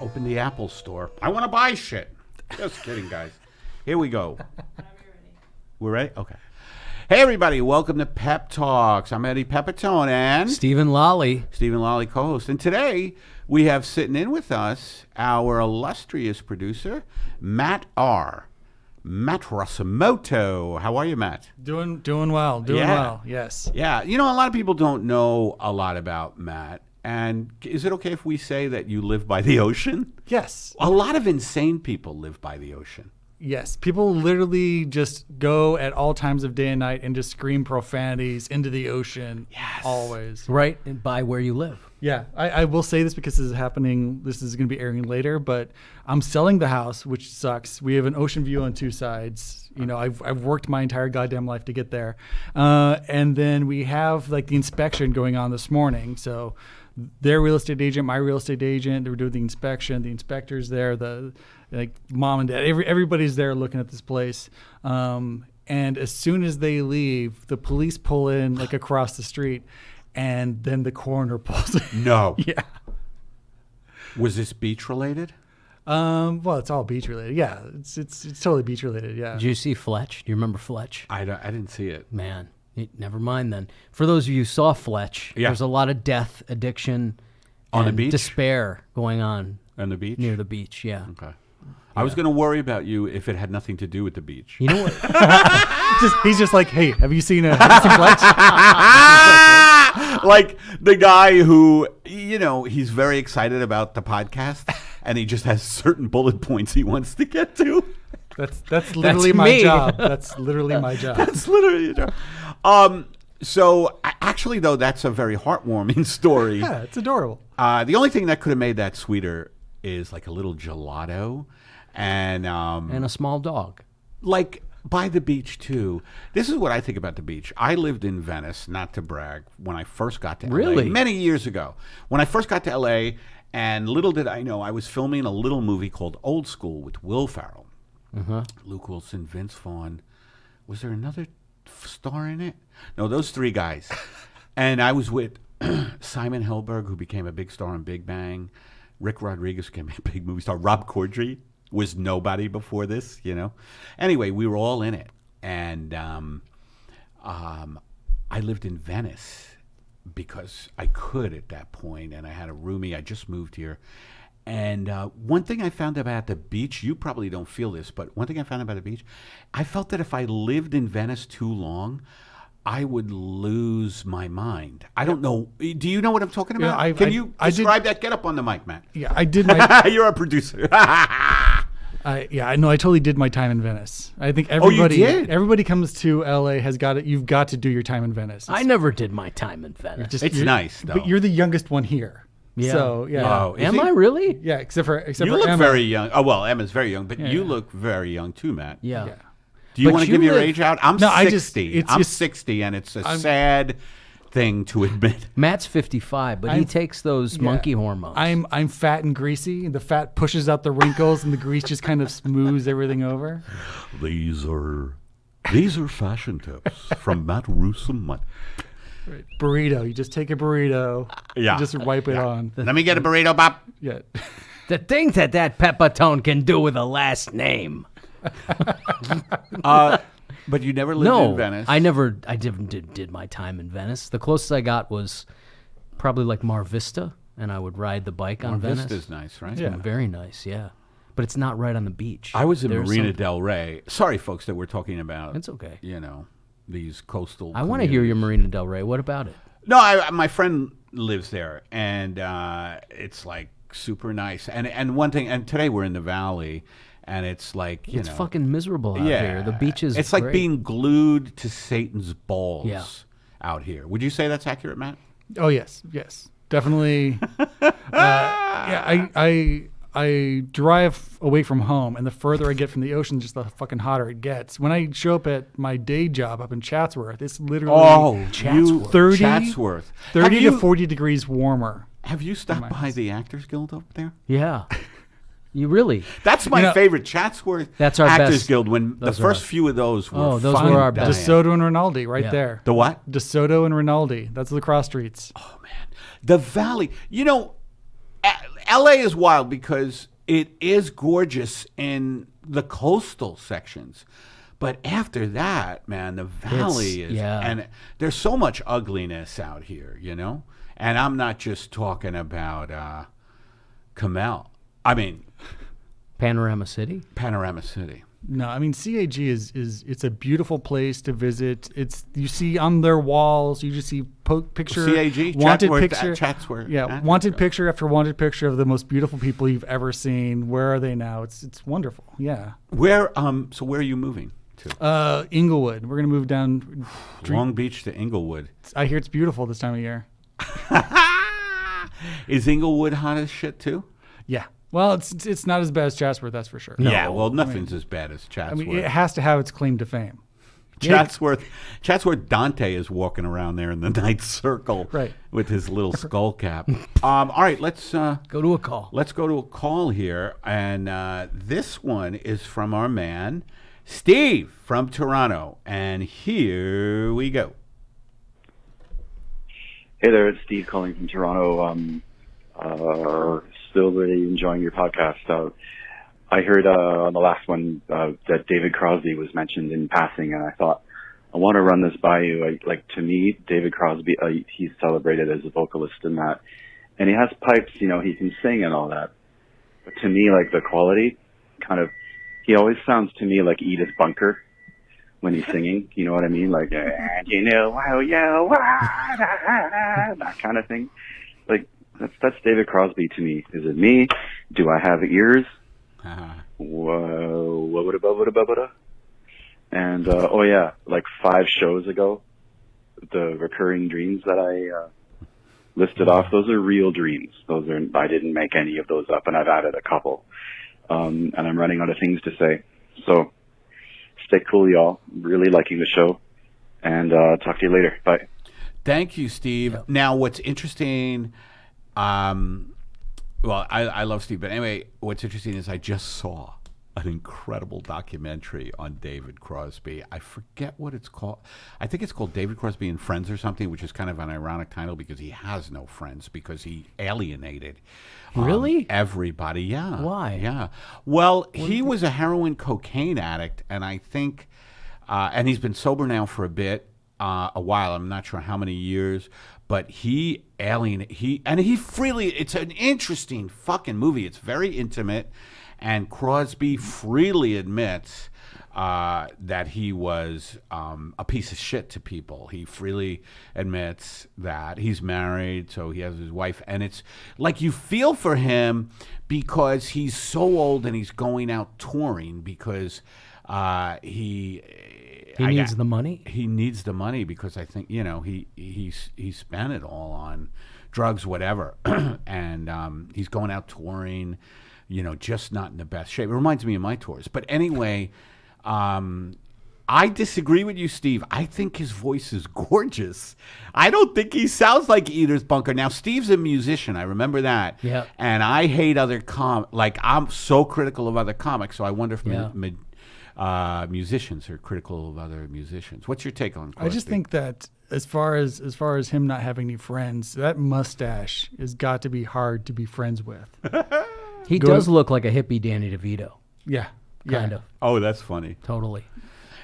open the Apple store. I want to buy shit. Just kidding, guys. Here we go. We're ready? Okay. Hey, everybody. Welcome to Pep Talks. I'm Eddie Pepitone and Stephen Lolly, co-host. And today we have sitting in with us our illustrious producer, Matt Rasamoto. How are you, Matt? Doing well. Yes. Yeah. You know, a lot of people don't know a lot about Matt. And is it okay if we say that you live by the ocean? Yes. A lot of insane people live by the ocean. Yes. People literally just go at all times of day and night and just scream profanities into the ocean. Yes. Always. right by where you live. Yeah. I will say this because this is happening. This is going to be airing later, but I'm selling the house, which sucks. We have an ocean view on two sides. You know, I've worked my entire goddamn life to get there. And then we have like the inspection going on this morning. So their real estate agent, my real estate agent, they were doing the inspection. The inspector's there, the like mom and dad, everybody's there looking at this place. And as soon as they leave, the police pull in like across the street, and then the coroner pulls in. No. Yeah. Was this beach related? Well, it's all beach related. Yeah, it's totally beach related. Yeah. Did you see Fletch? Do you remember Fletch? I didn't see it. Man, never mind then. For those of you who saw Fletch, there's a lot of death, addiction, On the and beach? despair going on On the beach? near the beach. Yeah. Okay. I was going to worry about you if it had nothing to do with the beach. You know what? He's just like, hey, have you seen Fletch? Like the guy who, you know, he's very excited about the podcast, and he just has certain bullet points he wants to get to. That's literally my me. job. That's literally my job. That's literally your job. So actually, though, that's a very heartwarming story. Yeah, it's adorable. The only thing that could have made that sweeter is like a little gelato, and And a small dog. like by the beach too. This is what I think about the beach. I lived in Venice, not to brag, when I first got to LA. Really? Many years ago. When I first got to LA, and little did I know, I was filming a little movie called Old School with Will Ferrell, Luke Wilson, Vince Vaughn. Was there another star in it? No, those three guys. And I was with Simon Helberg, who became a big star on Big Bang. Rick Rodriguez became a big movie star. Rob Corddry was nobody before this, you know. Anyway, we were all in it. And I lived in Venice because I could at that point, and I had a roomie. I just moved here. And one thing I found about the beach, you probably don't feel this, but one thing I found about the beach, I felt that if I lived in Venice too long, I would lose my mind. I don't know. Do you know what I'm talking about? Yeah, Can you describe that? Get up on the mic, Matt. Yeah, I did my. You're a producer. I know. I totally did my time in Venice. I think everybody. you did? Everybody comes to LA has got it. You've got to do your time in Venice. I never did my time in Venice. It's nice, though. But you're the youngest one here. Yeah. So yeah. Oh, is Am he? I really? Yeah. Except for You look Emma. very young. Oh, well, Emma's very young, but you Yeah. look very young too, Matt. Yeah. Yeah. Do you But want to you give your live- age out? I'm No, 60. I'm 60, and it's a sad thing to admit. Matt's 55, but he takes those monkey hormones. I'm fat and greasy. The fat pushes out the wrinkles, and the grease just kind of smooths everything over. These are fashion tips from Matt Rasamoto. Right. Burrito. You just take a burrito. Yeah. You just wipe it on. Let me get a burrito, Bob. Yeah. the things that Pepitone can do with a last name. But you never lived in Venice. I did my time in Venice. The closest I got was probably like Mar Vista, and I would ride the bike on Venice. Vista's nice, right? Yeah. Very nice, yeah. But it's not right on the beach. I was in There's Marina some- Del Rey. Sorry, folks, that we're talking about. It's okay. You know, these coastal. I want to hear your communities. Marina Del Rey. What about it? No, my friend lives there, and it's like super nice. And one thing, and today we're in the valley, and it's like It's fucking miserable out yeah, here. The beach is It's like great. being glued to Satan's balls Yeah. out here. Would you say that's accurate, Matt? Oh yes, definitely. I drive away from home, and the further I get from the ocean, just the fucking hotter it gets. When I show up at my day job up in Chatsworth, it's literally Chatsworth. 30 Chatsworth. 30 to 40 degrees warmer. Have you stopped by the Actors Guild up there? Yeah. You really? That's my favorite. Chatsworth That's our Actors best. Guild. When Those the are first few of those were those fun were our dying. best. DeSoto and Rinaldi right Yeah. there. The what? DeSoto and Rinaldi. That's the cross streets. Oh, man. The Valley. You know, LA is wild because it is gorgeous in the coastal sections. But after that, man, the valley is, and there's so much ugliness out here, you know? And I'm not just talking about Kamel. I mean, Panorama City? Panorama City. No, I mean CAG is it's a beautiful place to visit. It's you see on their walls, you just see picture CAG, wanted Chatsworth, picture, Chatsworth, wanted picture after wanted picture of the most beautiful people you've ever seen. Where are they now? It's wonderful. Yeah. Where so where are you moving to? Inglewood. We're gonna move down. Long Beach to Inglewood. I hear it's beautiful this time of year. Is Inglewood hot as shit too? Yeah. Well, it's not as bad as Chatsworth, that's for sure. Yeah, well, nothing's as bad as Chatsworth. I mean, it has to have its claim to fame. Chatsworth Dante is walking around there in the Ninth Circle, right, with his little skull cap. All right, let's go to a call. Let's go to a call here, and this one is from our man Steve from Toronto, and here we go. Hey there, it's Steve calling from Toronto. Still really enjoying your podcast. I heard on the last one that David Crosby was mentioned in passing, and I thought, I want to run this by you. To me, David Crosby, he's celebrated as a vocalist in that. And he has pipes, you know, he can sing and all that. But to me, like, the quality, he always sounds to me like Edith Bunker when he's singing. You know what I mean? Like, you know, that kind of thing. Like, that's David Crosby to me. Is it me? Do I have ears? Whoa, and oh yeah, like 5 shows ago, the recurring dreams that I listed off, those are real dreams. I didn't make any of those up, and I've added a couple. And I'm running out of things to say. So stay cool, y'all. Really liking the show, and talk to you later. Bye. Thank you, Steve. Yep. Now, what's interesting, well, I love Steve, but anyway, what's interesting is I just saw an incredible documentary on David Crosby. I forget what it's called. I think it's called David Crosby and Friends or something, which is kind of an ironic title because he has no friends because he alienated everybody. Yeah. Why? Yeah. Well, he was a heroin cocaine addict, and I think, and he's been sober now for a while. I'm not sure how many years, but he freely, it's an interesting fucking movie. It's very intimate, and Crosby freely admits that he was a piece of shit to people. He freely admits that he's married, so he has his wife, and it's like you feel for him because he's so old and he's going out touring because he needs the money. He needs the money because I think, you know, he spent it all on drugs, whatever, and he's going out touring, you know, just not in the best shape. It reminds me of my tours. But anyway, I disagree with you, Steve. I think his voice is gorgeous. I don't think he sounds like Edith Bunker. Now, Steve's a musician. I remember that. Yeah. And I hate other like, I'm so critical of other comics, so I wonder if musicians are critical of other musicians. What's your take on Crosby? I just think that as far as him not having any friends, that mustache has got to be hard to be friends with. He does look like a hippie Danny DeVito. Yeah. Kind of. Oh, that's funny. Totally.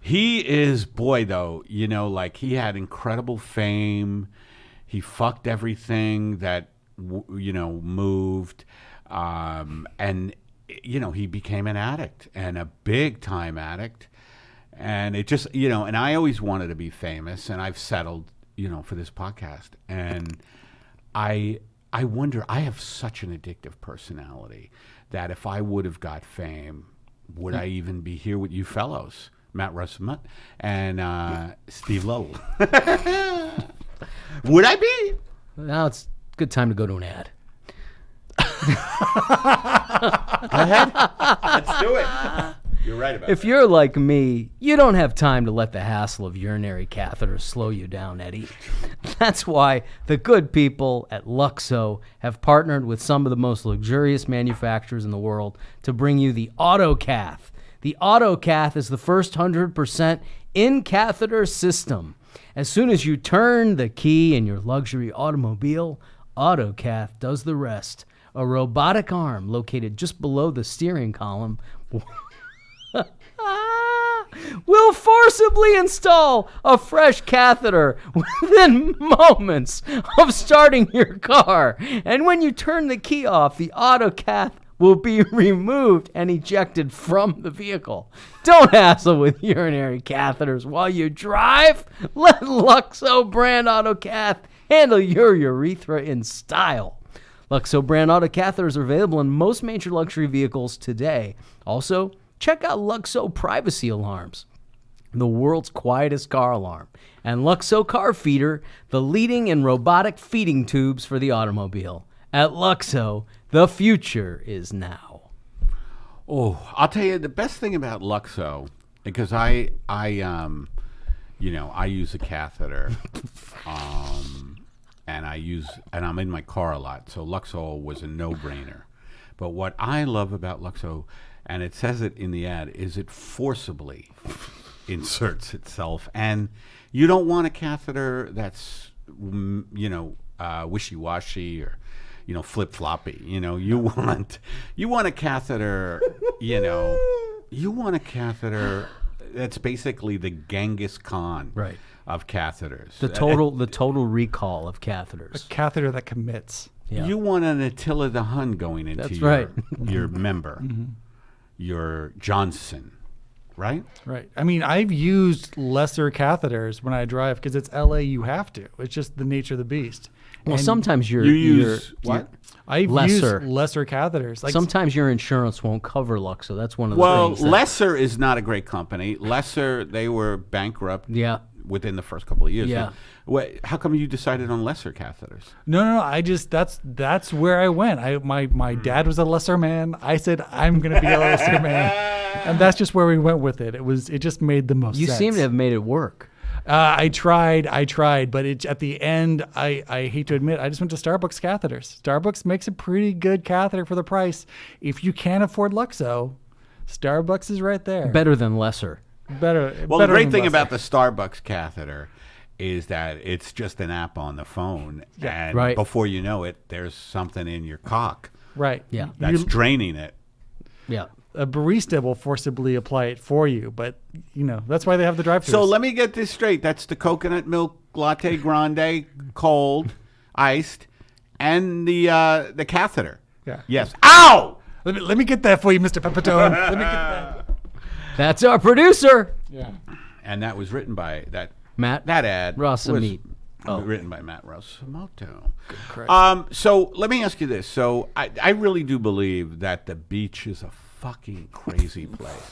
He is, boy, though, you know, like he had incredible fame. He fucked everything that, you know, moved. And, you know, he became an addict and a big time addict. And it just, you know, and I always wanted to be famous, and I've settled, you know, for this podcast. And I wonder, I have such an addictive personality that if I would have got fame, would I even be here with you fellows, Matt Rasamoto and Steve Lowell? Would I be? Now it's a good time to go to an ad. Go ahead. Let's do it. You're right about that. If you're like me, you don't have time to let the hassle of urinary catheters slow you down, Eddie. That's why the good people at Luxo have partnered with some of the most luxurious manufacturers in the world to bring you the AutoCath. The AutoCath is the first 100% in-catheter system. As soon as you turn the key in your luxury automobile, AutoCath does the rest. a robotic arm located just below the steering column will forcibly install a fresh catheter within moments of starting your car. And when you turn the key off, the auto cath will be removed and ejected from the vehicle. Don't hassle with urinary catheters while you drive. Let Luxo brand auto cath handle your urethra in style. Luxo brand auto catheters are available in most major luxury vehicles today. Also, check out Luxo Privacy Alarms, the world's quietest car alarm, and Luxo Car Feeder, the leading in robotic feeding tubes for the automobile. At Luxo, the future is now. Oh, I'll tell you the best thing about Luxo, because I use a catheter, and I'm in my car a lot, so Luxo was a no-brainer. But what I love about Luxo, and it says it in the ad, is it forcibly inserts itself, and you don't want a catheter that's wishy-washy or flip-floppy. You want a catheter, you want a catheter that's basically the Genghis Khan Right. of catheters. The total recall of catheters. A catheter that commits. Yeah. You want an Attila the Hun going into That's your, right. your member, your Johnson, right? Right. I mean, I've used lesser catheters when I drive because it's LA. You have to. It's just the nature of the beast. Well, And sometimes You use what? I've lesser. used lesser catheters. Like sometimes your insurance won't cover Luxo. That's one of the Well, things. Lesser is not a great company. Lesser, they were bankrupt Yeah. within the first couple of years. Yeah. How come you decided on lesser catheters? No. I just that's where I went. My dad was a lesser man. I said I'm gonna be a lesser man, and that's just where we went with it. It just made the most You sense. seem to have made it work. I tried, but at the end, I hate to admit, I just went to Starbucks catheters. Starbucks makes a pretty good catheter for the price. If you can't afford Luxo, Starbucks is right there. Better than lesser. Better. Well, better the great than thing lesser. about the Starbucks catheter is that it's just an app on the phone, and Right. before you know it, there's something in your cock Right. Yeah. that's draining it. Yeah. A barista will forcibly apply it for you, but that's why they have the drive-throughs. So let me get this straight. That's the coconut milk latte grande, cold, iced, and the catheter. Yeah. Yes. Ow! Let me get that for you, Mr. Pepitone. Let me get that. That's our producer, Yeah. And that was written by Matt That ad Rasamoto. was written by Matt Rasamoto. So let me ask you this. So I really do believe that the beach is a fucking crazy place.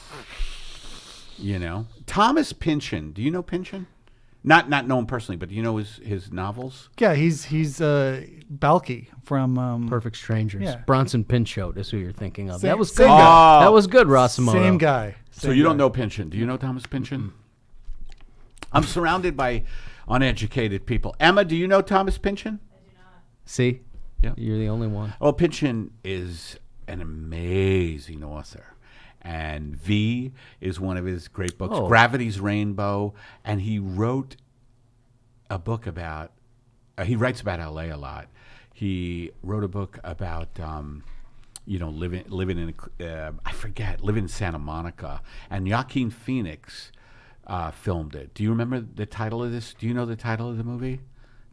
Thomas Pynchon. Do you know Pynchon? Not know him personally, but do you know his novels? Yeah, he's Balky from Perfect Strangers. Yeah. Bronson Pinchot is who you're thinking of. Same- That was same good. guy. That was good, Rasamoto. Same guy. So you don't know Pynchon. Do you know Thomas Pynchon? I'm surrounded by uneducated people. Emma, do you know Thomas Pynchon? See? Yeah. You're the only one. Well, Pynchon is an amazing author. And V is one of his great books, Oh. Gravity's Rainbow. And he wrote a book about, he writes about LA a lot. He wrote a book about, living in Santa Monica. And Joaquin Phoenix filmed it. Do you remember the title of this? Do you know the title of the movie?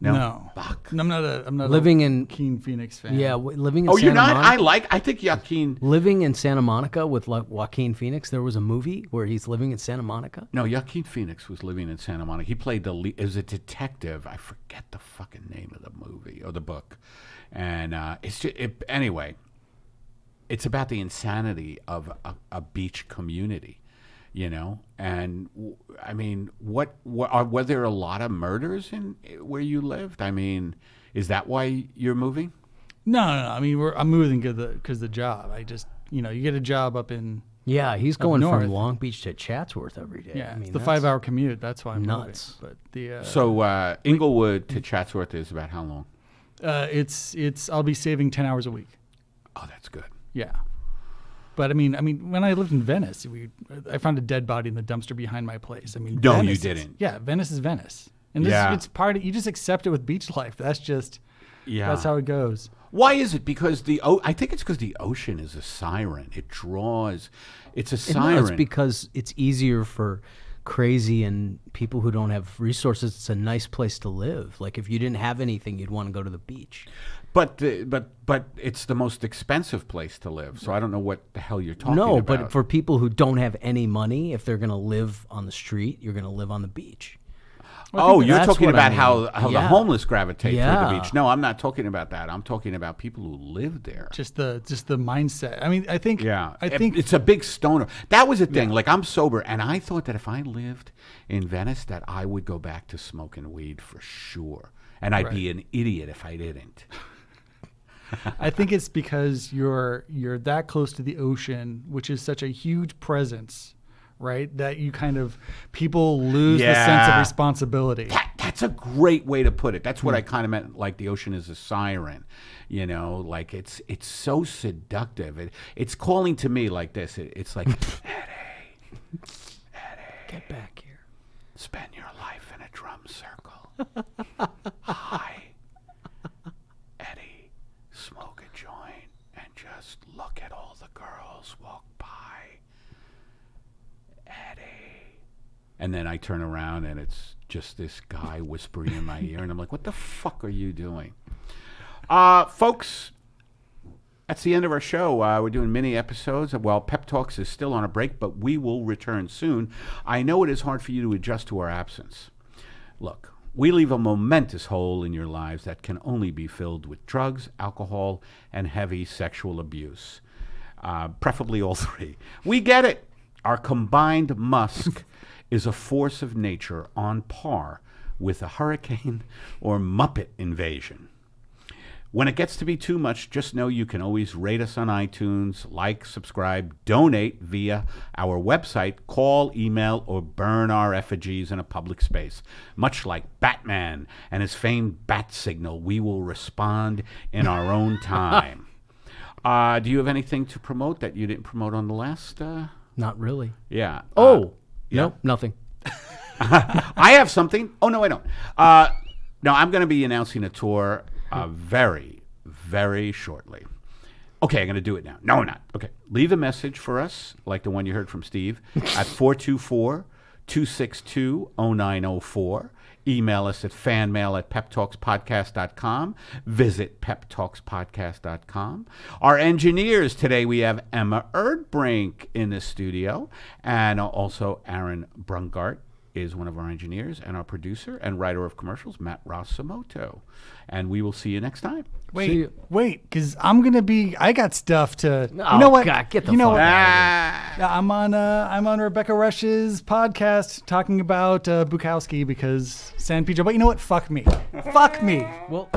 No. Fuck. I'm not a Living in Keen Phoenix fan. Yeah, living in Oh, Santa you're not? Monica. I think Joaquin. Living in Santa Monica with Joaquin Phoenix. There was a movie where he's living in Santa Monica. No, Joaquin Phoenix was living in Santa Monica. He played the lead as a detective. I forget the fucking name of the movie or the book. And it's just, anyway, it's about the insanity of a beach community, And I mean, were there a lot of murders in where you lived? I mean, is that why you're moving? No. I mean, I'm moving because the job. I just, you get a job up in. Yeah, he's going north. from Long Beach to Chatsworth every day. Yeah, I mean, it's the that's 5-hour commute. That's why I'm nuts. moving. But the So Inglewood to Chatsworth is about how long? it's I'll be saving 10 hours a week. Oh, that's good. Yeah. But I mean, when I lived in Venice, I found a dead body in the dumpster behind my place. I mean, No, Venice you is- didn't. Yeah, Venice is Venice, and this, Yeah. it's part of. You just accept it with beach life. That's just. Yeah. That's how it goes. Why is it? Because I think it's because the ocean is a siren. It draws. It's a siren. No, it's because it's easier for crazy and people who don't have resources. It's a nice place to live. Like if you didn't have anything, you'd want to go to the beach. But it's the most expensive place to live. So I don't know what the hell you're talking about. No, but for people who don't have any money, if they're going to live on the street, you're going to live on the beach. Oh, you're that's talking what I about mean. how the Yeah. homeless gravitate toward the Yeah. beach. No, I'm not talking about that. I'm talking about people who live there. Just the mindset. I mean, I think. Yeah, I think it's a big stoner. That was a thing. Like I'm sober, and I thought that if I lived in Venice, that I would go back to smoking weed for sure, and I'd be an idiot if I didn't. I think it's because you're that close to the ocean, which is such a huge presence, right? That you kind of people lose the sense of responsibility. That's a great way to put it. That's what I kind of meant. Like the ocean is a siren, you know. Like it's so seductive. It's calling to me like this. It's like, Eddie, Get back here. spend your life in a drum circle. Hi, Eddie, smoke a joint and just look at all the girls walk by. Eddie. And then I turn around and it's just this guy whispering in my ear, and I'm like, what the fuck are you doing? Folks, that's the end of our show. We're doing mini episodes. Well, Pep Talks is still on a break, but we will return soon. I know it is hard for you to adjust to our absence. Look, we leave a momentous hole in your lives that can only be filled with drugs, alcohol, and heavy sexual abuse. Preferably all three. We get it. Our combined musk is a force of nature on par with a hurricane or Muppet invasion. When it gets to be too much, just know you can always rate us on iTunes, like, subscribe, donate via our website, call, email, or burn our effigies in a public space. Much like Batman and his famed bat signal, we will respond in our own time. Do you have anything to promote that you didn't promote on the last? Not really. Yeah. Nope, nothing. I have something. Oh, no, I don't. No, I'm going to be announcing a tour very, very shortly. Okay, I'm going to do it now. No, I'm not. Okay. Leave a message for us, like the one you heard from Steve, at 424-262-0904. Email us at fanmail@peptalkspodcast.com. Visit peptalkspodcast.com. Our engineers today, we have Emma Erdbrink in the studio, and also Aaron Brungardt is one of our engineers, and our producer and writer of commercials, Matt Rasamoto. And we will see you next time. Wait, because I got stuff to. Oh, you know what? God, get the you know fuck what? out I'm on Rebecca Rush's podcast talking about Bukowski because San Pedro. But you know what? Fuck me. Fuck me. Well,